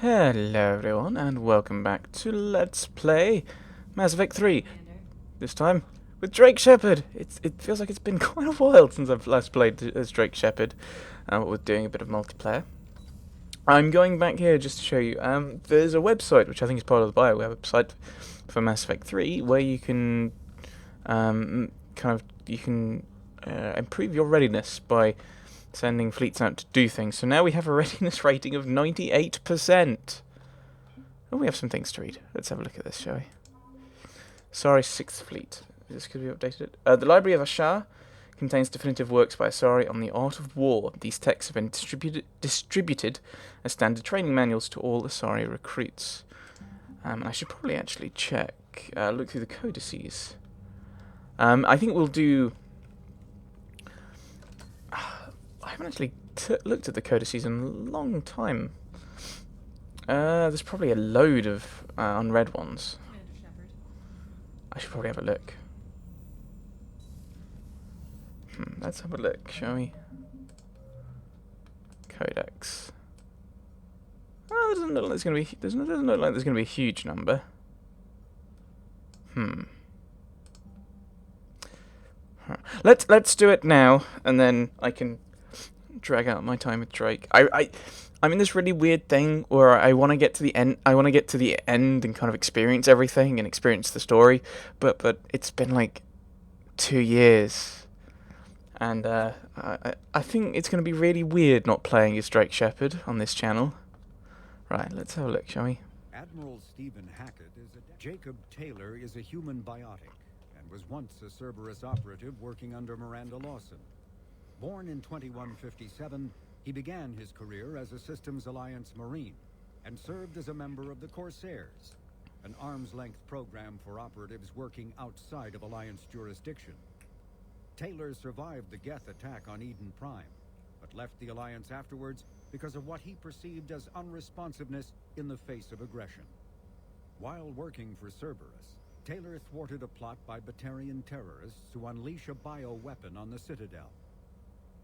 Hello everyone, and welcome back to Let's Play Mass Effect 3. This time with Drake Shepherd. It feels like it's been quite a while since I've last played as Drake Shepherd, with doing a bit of multiplayer. I'm going back here just to show you. There's a website which I think is part of the BioWare website for Mass Effect 3, where you can improve your readiness by sending fleets out to do things. So now we have a readiness rating of 98%. Oh, we have some things to read. Let's have a look at this, shall we? Asari 6th Fleet. Is this going to be updated? The Library of Ashar contains definitive works by Asari on the art of war. These texts have been distributed as standard training manuals to all Asari recruits. I should probably actually look through the codices. I think we'll do... I haven't actually looked at the codices in a long time. There's probably a load of unread ones. I should probably have a look. Let's have a look, shall we? Codex. Oh, it doesn't look like there's going to be. Doesn't look like there's going to be a huge number. Let's do it now, and then I can drag out my time with Drake. I'm in this really weird thing where I want to get to the end. I want to get to the end and kind of experience everything and experience the story. But it's been like 2 years, and I think it's going to be really weird not playing as Drake Shepherd on this channel. Right, let's have a look, shall we? Admiral Stephen Hackett Jacob Taylor is a human biotic and was once a Cerberus operative working under Miranda Lawson. Born in 2157, he began his career as a Systems Alliance Marine and served as a member of the Corsairs, an arm's-length program for operatives working outside of Alliance jurisdiction. Taylor survived the Geth attack on Eden Prime, but left the Alliance afterwards because of what he perceived as unresponsiveness in the face of aggression. While working for Cerberus, Taylor thwarted a plot by Batarian terrorists to unleash a bioweapon on the Citadel.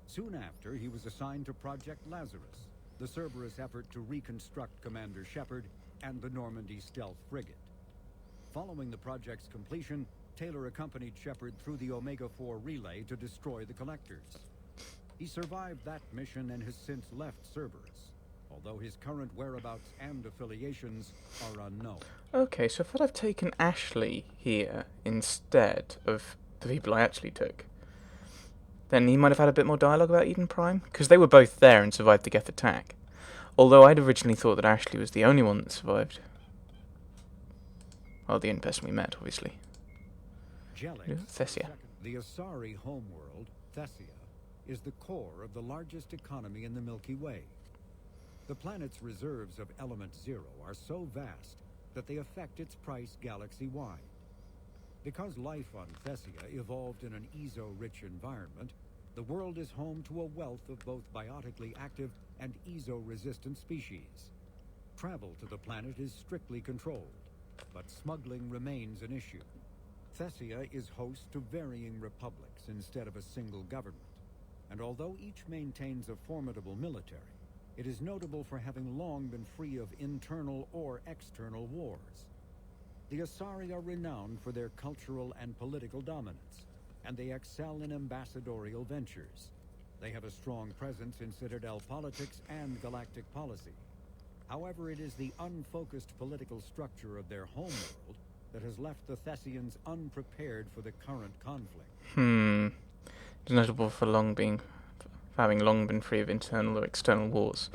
Soon after, he was assigned to Project Lazarus, the Cerberus effort to reconstruct Commander Shepard and the Normandy stealth frigate. Following the project's completion, Taylor accompanied Shepard through the Omega-4 relay to destroy the Collectors. He survived that mission and has since left Cerberus, although his current whereabouts and affiliations are unknown. Okay, so if I've taken Ashley here instead of the people I actually took, then he might have had a bit more dialogue about Eden Prime, because they were both there and survived the Geth attack. Although I'd originally thought that Ashley was the only one that survived. Well, the only person we met, obviously. Thessia. The Asari homeworld, Thessia, is the core of the largest economy in the Milky Way. The planet's reserves of Element Zero are so vast that they affect its price galaxy-wide. Because life on Thessia evolved in an Ezo-rich environment, the world is home to a wealth of both biotically active and Ezo-resistant species. Travel to the planet is strictly controlled, but smuggling remains an issue. Thessia is host to varying republics instead of a single government, and although each maintains a formidable military, it is notable for having long been free of internal or external wars. The Asari are renowned for their cultural and political dominance, and they excel in ambassadorial ventures. They have a strong presence in Citadel politics and galactic policy. However, it is the unfocused political structure of their homeworld that has left the Thessians unprepared for the current conflict. It's notable for having long been free of internal or external wars.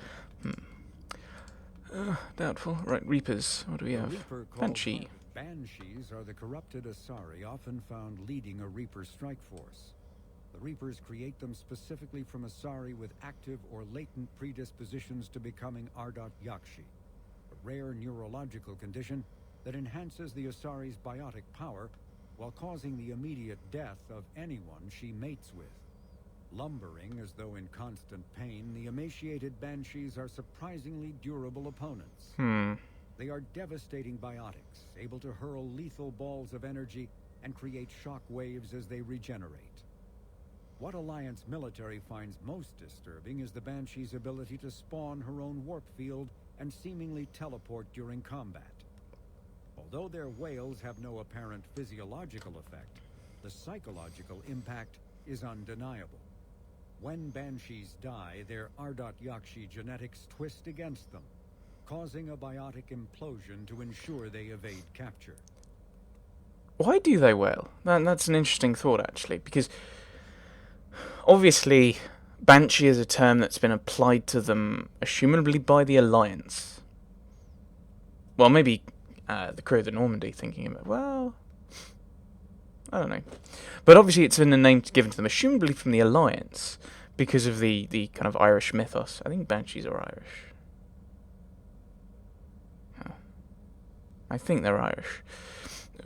Doubtful. Right, Reapers. What do we have? Banshee. Banshees are the corrupted Asari often found leading a Reaper strike force. The Reapers create them specifically from Asari with active or latent predispositions to becoming Ardot Yakshi, a rare neurological condition that enhances the Asari's biotic power while causing the immediate death of anyone she mates with. Lumbering as though in constant pain, the emaciated Banshees are surprisingly durable opponents. They are devastating biotics, able to hurl lethal balls of energy and create shock waves as they regenerate. What Alliance military finds most disturbing is the Banshee's ability to spawn her own warp field and seemingly teleport during combat. Although their wails have no apparent physiological effect, the psychological impact is undeniable. When banshees die, their Ardot Yakshi genetics twist against them, causing a biotic implosion to ensure they evade capture. Why do they wail? That's an interesting thought, actually, because obviously Banshee is a term that's been applied to them, assumably by the Alliance. Well, maybe the crew of the Normandy thinking about, well, I don't know. But obviously it's been a name given to them, assumably from the Alliance, because of the kind of Irish mythos. I think Banshees are Irish. I think they're Irish.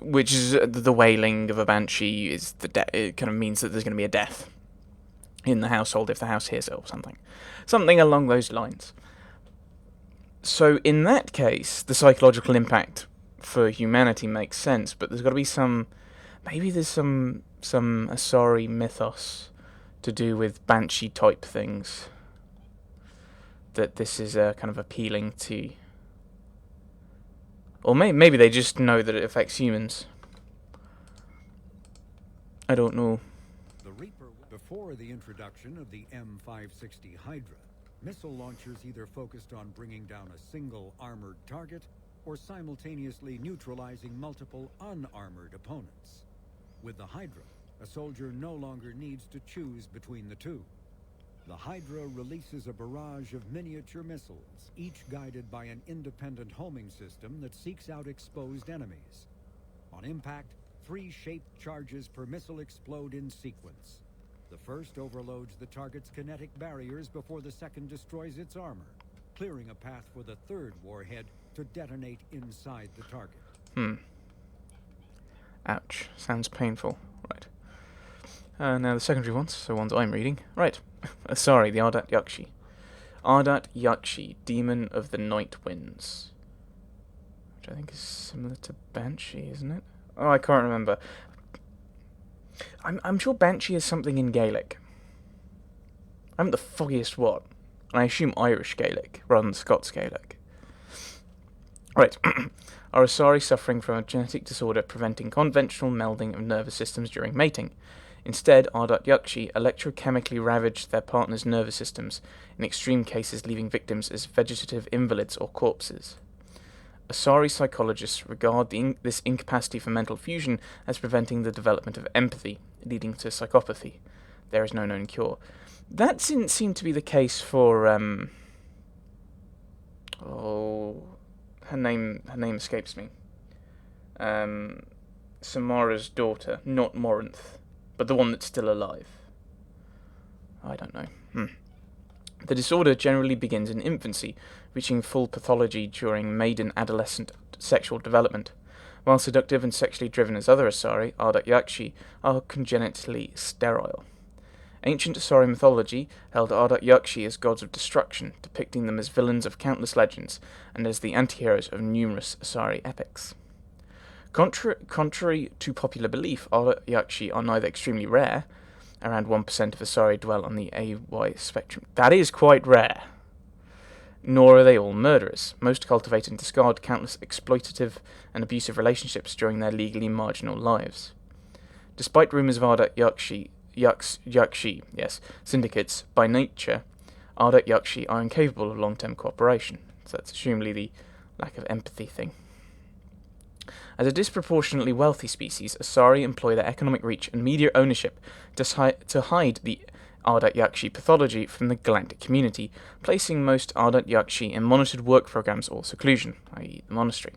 Which is the wailing of a Banshee is it kind of means that there's going to be a death in the household if the house hears it or something. Something along those lines. So in that case, the psychological impact for humanity makes sense, but there's got to be maybe there's some Asari mythos to do with Banshee type things that this is kind of appealing to. Or maybe they just know that it affects humans. I don't know. The Reaper, before the introduction of the M560 Hydra, missile launchers either focused on bringing down a single armored target or simultaneously neutralizing multiple unarmored opponents. With the Hydra, a soldier no longer needs to choose between the two. The Hydra releases a barrage of miniature missiles, each guided by an independent homing system that seeks out exposed enemies. On impact, 3 shaped charges per missile explode in sequence. The first overloads the target's kinetic barriers before the second destroys its armor, clearing a path for the third warhead to detonate inside the target. Ouch. Sounds painful. Right. Now the secondary ones, so ones I'm reading. Right. Sorry, the Ardot Yakshi. Ardot Yakshi, Demon of the Night Winds. Which I think is similar to Banshee, isn't it? Oh, I can't remember. I'm sure Banshee is something in Gaelic. I haven't the foggiest what. And I assume Irish Gaelic, rather than Scots Gaelic. Right. Are Asari suffering from a genetic disorder preventing conventional melding of nervous systems during mating? Instead, Ardot Yakshi electrochemically ravaged their partner's nervous systems, in extreme cases leaving victims as vegetative invalids or corpses. Asari psychologists regard this incapacity for mental fusion as preventing the development of empathy, leading to psychopathy. There is no known cure. That didn't seem to be the case for, her name escapes me. Samara's daughter, not Morinth, but the one that's still alive. I don't know. The disorder generally begins in infancy, reaching full pathology during maiden adolescent sexual development. While seductive and sexually driven as other Asari, Ardot Yakshi are congenitally sterile. Ancient Asari mythology held Ardot Yakshi as gods of destruction, depicting them as villains of countless legends, and as the anti-heroes of numerous Asari epics. Contrary to popular belief, Ardot Yakshi are neither extremely rare, around 1% of Asari dwell on the AY spectrum. That is quite rare. Nor are they all murderers. Most cultivate and discard countless exploitative and abusive relationships during their legally marginal lives. Despite rumours of Ardot Yakshi, syndicates, by nature, Ardot Yakshi are incapable of long-term cooperation. So that's assumably the lack of empathy thing. As a disproportionately wealthy species, Asari employ their economic reach and media ownership to hide the Ardot Yakshi pathology from the galactic community, placing most Ardot Yakshi in monitored work programs or seclusion, i.e. the monastery.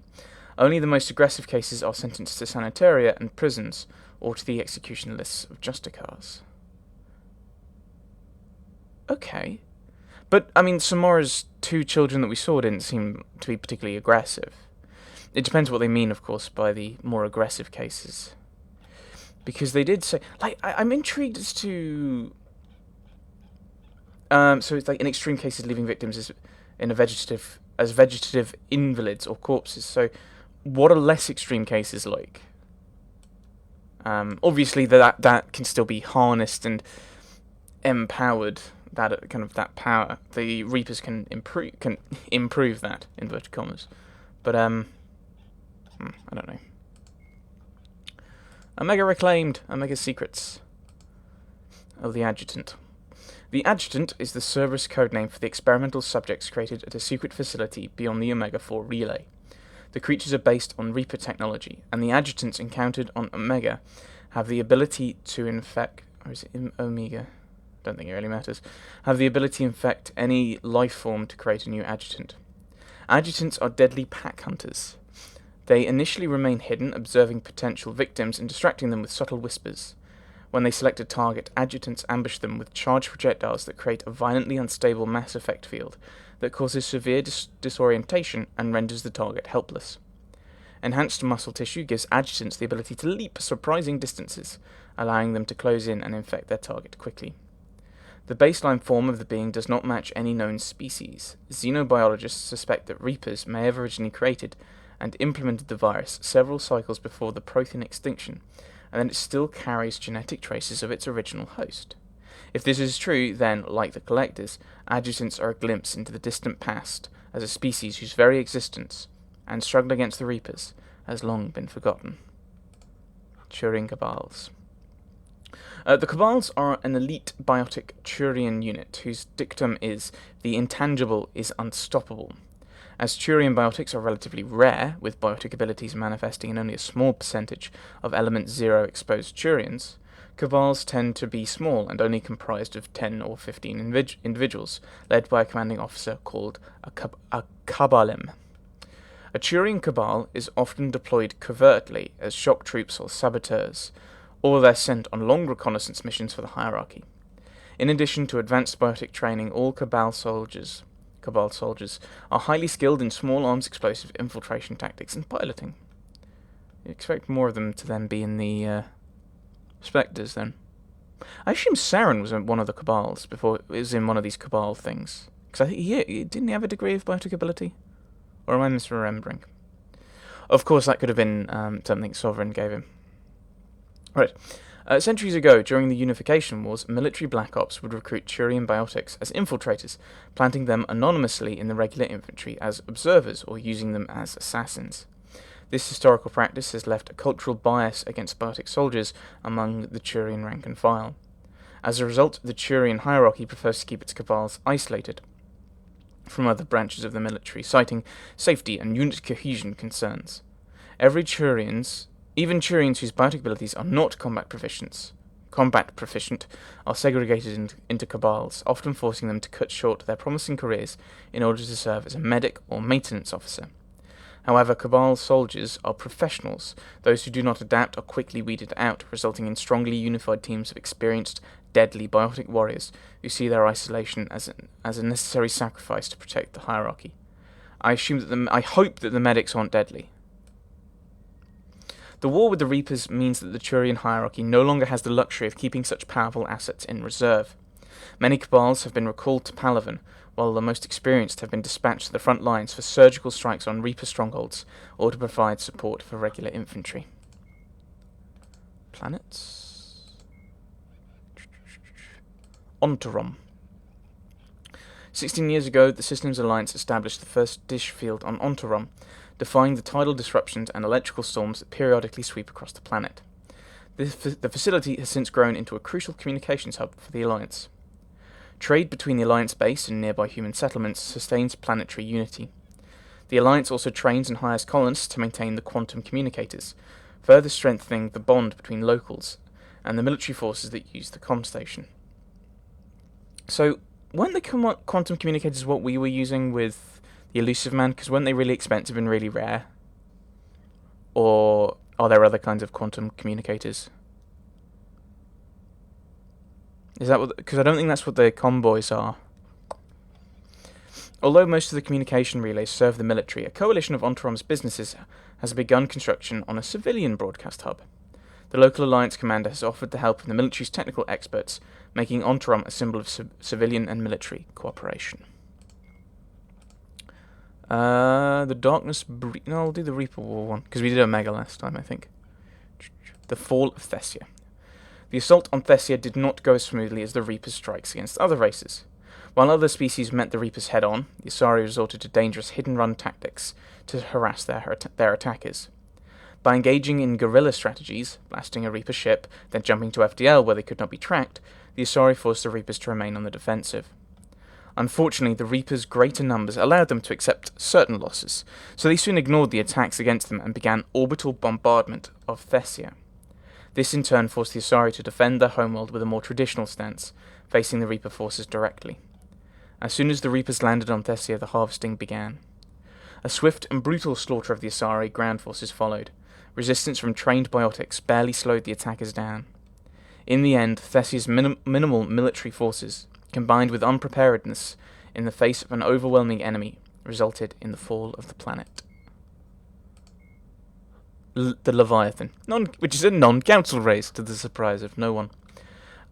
Only the most aggressive cases are sentenced to sanitaria and prisons, or to the execution lists of justicars. Okay. But, I mean, Samara's 2 children that we saw didn't seem to be particularly aggressive. It depends what they mean, of course, by the more aggressive cases. Because they did say... I'm intrigued as to... so it's in extreme cases leaving victims as vegetative invalids or corpses. So what are less extreme cases like? Obviously that can still be harnessed and empowered that kind of that power, the Reapers can improve that, inverted commas. But I don't know. Omega reclaimed. Omega secrets. Oh, the Adjutant. The Adjutant is the Cerberus codename for the experimental subjects created at a secret facility beyond the Omega-4 relay. The creatures are based on Reaper technology, and the Adjutants encountered on Omega have the ability to infect... Or is it Omega? Don't think it really matters. Have the ability to infect any life form to create a new Adjutant. Adjutants are deadly pack hunters. They initially remain hidden, observing potential victims and distracting them with subtle whispers. When they select a target, Adjutants ambush them with charged projectiles that create a violently unstable mass effect field that causes severe disorientation and renders the target helpless. Enhanced muscle tissue gives Adjutants the ability to leap surprising distances, allowing them to close in and infect their target quickly. The baseline form of the being does not match any known species. Xenobiologists suspect that Reapers may have originally created and implemented the virus several cycles before the Prothean extinction, and then it still carries genetic traces of its original host. If this is true, then, like the Collectors, Adjutants are a glimpse into the distant past as a species whose very existence, and struggle against the Reapers, has long been forgotten. Turing Cabals. The Cabals are an elite biotic Turian unit whose dictum is, "The intangible is unstoppable." As Turian biotics are relatively rare, with biotic abilities manifesting in only a small percentage of element 0 exposed Turians, Cabals tend to be small and only comprised of 10 or 15 individuals, led by a commanding officer called a Cabalim. A Turian Cabal is often deployed covertly as shock troops or saboteurs, or they're sent on long reconnaissance missions for the hierarchy. In addition to advanced biotic training, all Cabal soldiers are highly skilled in small arms explosive infiltration tactics and piloting. You expect more of them to then be in the Spectres, then. I assume Saren was one of the Cabals before it was in one of these Cabal things. Because I think didn't he have a degree of biotic ability? Or am I misremembering? Of course, that could have been something Sovereign gave him. Right. Centuries ago, during the Unification Wars, military black ops would recruit Turian biotics as infiltrators, planting them anonymously in the regular infantry as observers or using them as assassins. This historical practice has left a cultural bias against biotic soldiers among the Turian rank and file. As a result, the Turian hierarchy prefers to keep its cabals isolated from other branches of the military, citing safety and unit cohesion concerns. Even Turians whose biotic abilities are not combat proficient, are segregated into cabals, often forcing them to cut short their promising careers in order to serve as a medic or maintenance officer. However, Cabal soldiers are professionals. Those who do not adapt are quickly weeded out, resulting in strongly unified teams of experienced, deadly biotic warriors who see their isolation as a necessary sacrifice to protect the hierarchy. I hope that the medics aren't deadly. The war with the Reapers means that the Turian hierarchy no longer has the luxury of keeping such powerful assets in reserve. Many Cabals have been recalled to Palaven, while the most experienced have been dispatched to the front lines for surgical strikes on Reaper strongholds, or to provide support for regular infantry. Planets? Ontarom. 16 years ago, the Systems Alliance established the first dish field on Ontarom, defying the tidal disruptions and electrical storms that periodically sweep across the planet. The facility has since grown into a crucial communications hub for the Alliance. Trade between the Alliance base and nearby human settlements sustains planetary unity. The Alliance also trains and hires colonists to maintain the quantum communicators, further strengthening the bond between locals and the military forces that use the comm station. So, weren't the quantum communicators what we were using with the Elusive Man? Because weren't they really expensive and really rare? Or are there other kinds of quantum communicators? Is that what? Because I don't think that's what the convoys are. Although most of the communication relays serve the military, a coalition of Ontarom's businesses has begun construction on a civilian broadcast hub. The local Alliance commander has offered the help of the military's technical experts, making Ontarom a symbol of civilian and military cooperation. The Darkness... No, I'll do the Reaper War one, because we did Omega last time, I think. The Fall of Thessia. The assault on Thessia did not go as smoothly as the Reaper's strikes against other races. While other species met the Reapers head-on, the Asari resorted to dangerous hit-and-run tactics to harass their attackers. By engaging in guerrilla strategies, blasting a Reaper ship, then jumping to FDL where they could not be tracked, the Asari forced the Reapers to remain on the defensive. Unfortunately, the Reapers' greater numbers allowed them to accept certain losses, so they soon ignored the attacks against them and began orbital bombardment of Thessia. This in turn forced the Asari to defend their homeworld with a more traditional stance, facing the Reaper forces directly. As soon as the Reapers landed on Thessia, the harvesting began. A swift and brutal slaughter of the Asari ground forces followed. Resistance from trained biotics barely slowed the attackers down. In the end, Thessia's minimal military forces, combined with unpreparedness in the face of an overwhelming enemy, resulted in the fall of the planet. The Leviathan, which is a non-council race to the surprise of no one.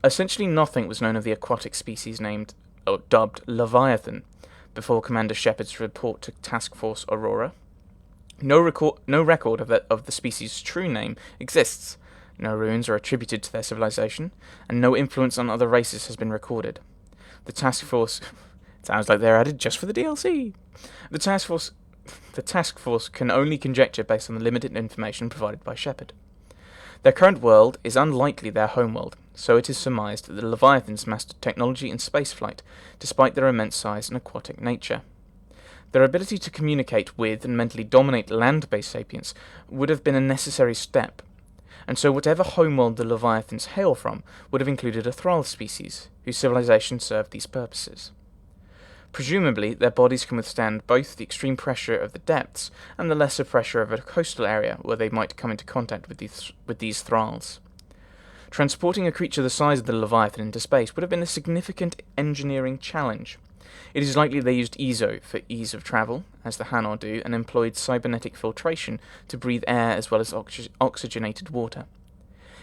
Essentially nothing was known of the aquatic species dubbed Leviathan before Commander Shepard's report to Task Force Aurora. No record of the species' true name exists. No ruins are attributed to their civilization, and no influence on other races has been recorded. The Task Force... sounds like they're added just for the DLC. The Task Force can only conjecture based on the limited information provided by Shepard. Their current world is unlikely their homeworld, so it is surmised that the Leviathans mastered technology in spaceflight, despite their immense size and aquatic nature. Their ability to communicate with and mentally dominate land-based sapients would have been a necessary step, and so whatever homeworld the Leviathans hail from would have included a Thrall species, whose civilization served these purposes. Presumably, their bodies can withstand both the extreme pressure of the depths and the lesser pressure of a coastal area where they might come into contact with these Thralls. Transporting a creature the size of the Leviathan into space would have been a significant engineering challenge. It is likely they used EZO for ease of travel, as the Hanar do, and employed cybernetic filtration to breathe air as well as oxygenated water.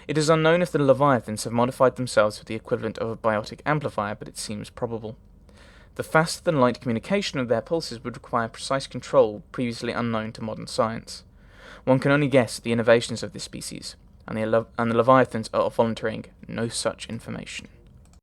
It is unknown if the Leviathans have modified themselves with the equivalent of a biotic amplifier, but it seems probable. The faster-than-light communication of their pulses would require precise control previously unknown to modern science. One can only guess at the innovations of this species, and the Leviathans are volunteering no such information.